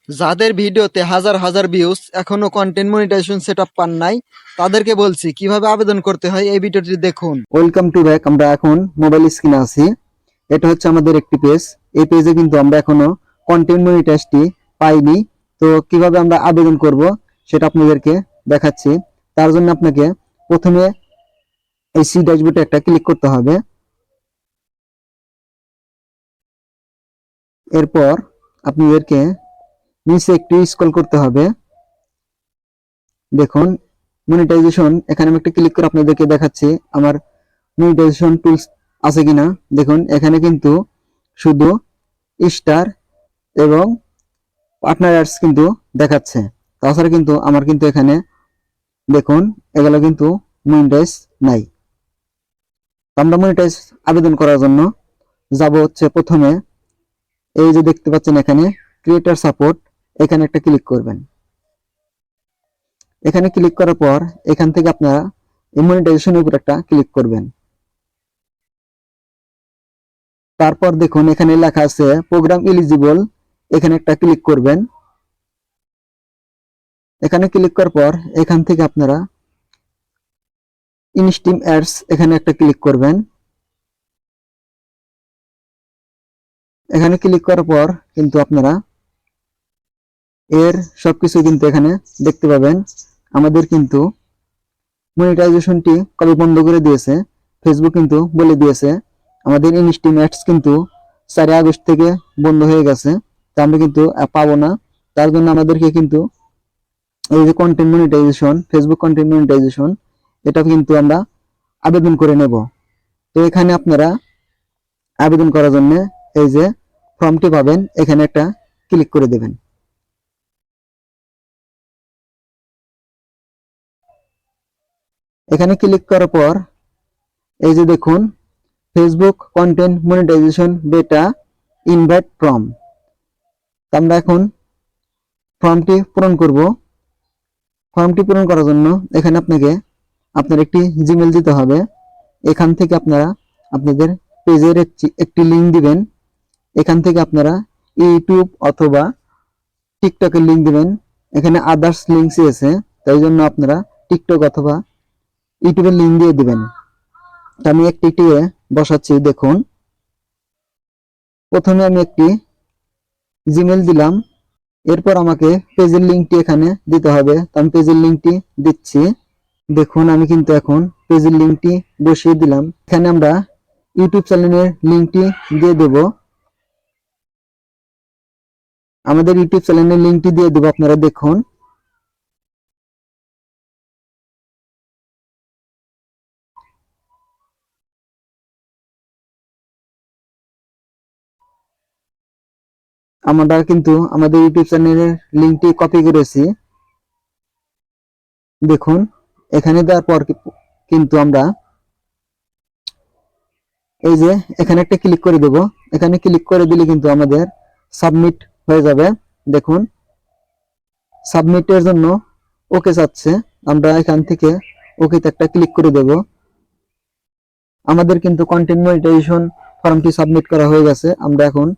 যাদের ভিডিওতে হাজার হাজার ভিউজ এখনো কন্টেন্ট মনিটাইজেশন সেটআপ পান নাই, তাদেরকে বলছি কিভাবে আবেদন করতে হয় এই ভিডিওটি দেখুন। Welcome to back. আমরা এখন মোবাইল স্ক্রিনে আছি। এটা হচ্ছে আমাদের একটি পেজ। এই পেজে কিন্তু আমরা এখনো কন্টেন্ট মনিটাইজটি পাইনি। তো কিভাবে আমরা আবেদন করব সেটা আপনাদেরকে দেখাচ্ছি। তার জন্য আপনাকে প্রথমে এই সি ড্যাশবোর্ডে একটা ক্লিক করতে হবে। এরপর আপনাদেরকে নিচে একটু স্ক্রল করতে হবে। দেখুন মনিটাইজেশন, এখানে আমি একটা ক্লিক করে আপনাদেরকে দেখাচ্ছি আমার মনিটাইজেশন টুলস আছে কিনা। দেখুন এখানে কিন্তু শুধু স্টার এবং পার্টনার অ্যাডস কিন্তু দেখাচ্ছে। তাছাড়া কিন্তু আমার কিন্তু এখানে দেখুন এগুলো কিন্তু মনিটাইজ নাই। আমরা মনিটাইজ আবেদন করার জন্য যাব হচ্ছে প্রথমে এই যে দেখতে পাচ্ছেন এখানে ক্রিয়েটর সাপোর্ট, এখানে একটা ক্লিক করবেন। এখানে ক্লিক করার পর এখান থেকে আপনারা এই মনিটাইজেশনের উপর একটা ক্লিক করবেন। তারপর দেখুন এখানে লেখা আছে প্রোগ্রাম এলিজিবল, এখানে একটা ক্লিক করবেন। এখানে ক্লিক করার পর এখান থেকে আপনারা ইনস্টিম অ্যাডস এখানে একটা ক্লিক করবেন। এখানে ক্লিক করার পর কিন্তু আপনারা এর সবকিছু কিন্তু এখানে দেখতে পাবেন। আমাদের কিন্তু মনিটাইজেশনটি কবে বন্ধ করে দিয়েছে, ফেসবুক কিন্তু বলে দিয়েছে আমাদের ইনস্টিম অ্যাডস কিন্তু 4 আগস্ট থেকে বন্ধ হয়ে গেছে। তা আমরা কিন্তু পাবো না। তার জন্য আমাদেরকে কিন্তু এই যে content monetisation, Facebook content monetisation, এটা কিন্তু আমরা আবেদন করে নেব। তো এখানে আপনারা আবেদন করার জন্য এই যে ফর্মটি পাবেন, এখানে একটা ক্লিক করে দেবেন। এখানে ক্লিক করার পর এই যে দেখুন ফেসবুক কন্টেন্ট মনিটাইজেশন বেটা ইনভাইট ফর্ম, আমরা এখন ফর্মটি পূরণ করব। ফর্মটি পূরণ করার জন্য এখানে আপনাকে আপনার একটি জিমেল দিতে হবে। এখান থেকে আপনারা আপনাদের পেজের একটি লিঙ্ক দিবেন। এখান থেকে আপনারা ইউটিউব অথবা টিকটকের লিঙ্ক দিবেন। এখানে আদার্স লিঙ্কস আছে, তাই জন্য আপনারা টিকটক অথবা ইউটিউবের লিঙ্ক দিয়ে দিবেন। আমি একটি বসাচ্ছি। দেখুন প্রথমে আমি একটি জিমেল দিলাম, এরপর আমাকে পেজের লিঙ্কটি এখানে দিতে হবে। আমি পেজের লিঙ্কটি দিচ্ছি। দেখুন আমি কিন্তু এখন পেজের লিঙ্কটি বসিয়ে দিলাম। এখানে আমরা ইউটিউব চ্যানেলের লিঙ্কটি দিয়ে দেব। আমাদের ইউটিউব চ্যানেলের লিঙ্কটি দিয়ে দেব। আপনারা দেখুন আমরা কিন্তু আমাদের ইউটিউব চ্যানেলের লিঙ্কটি কপি করেছি। দেখুন এখানে দেওয়ার পর কিন্তু আমরা এই যে এখানে একটা ক্লিক করে দেব। এখানে ক্লিক করে দিলে কিন্তু আমাদের সাবমিট হয়ে যাবে। দেখুন সাবমিটের জন্য ওকে চাচ্ছে, আমরা এখান থেকে ওকেতে একটা ক্লিক করে দেব। আমাদের কিন্তু কন্টেন্ট মনিটাইজেশন ফর্মটি সাবমিট করা হয়ে গেছে। আমরা এখন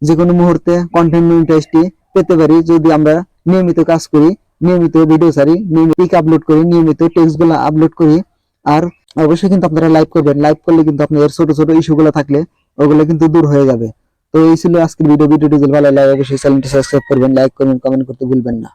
যে কোনো মুহূর্তে কন্টেন্ট মনিটাইজটি পেতে পারি যদি আমরা নিয়মিত কাজ করি, নিয়মিত ভিডিও ছাড়ি, নিয়মিত আপলোড করি, নিয়মিত টেক্সটগুলো আপলোড করি। আর অবশ্যই কিন্তু আপনারা লাইভ করবেন। লাইভ করলে কিন্তু আপনাদের ছোট ছোট ইস্যুগুলো থাকলে ওগুলো কিন্তু দূর হয়ে যাবে। তো এই ছিল আজকের ভিডিও। ভিডিওটি যদি ভালো লাগে অবশ্যই চ্যানেলটি সাবস্ক্রাইব করবেন, লাইক করবেন, কমেন্ট করতে ভুলবেন না।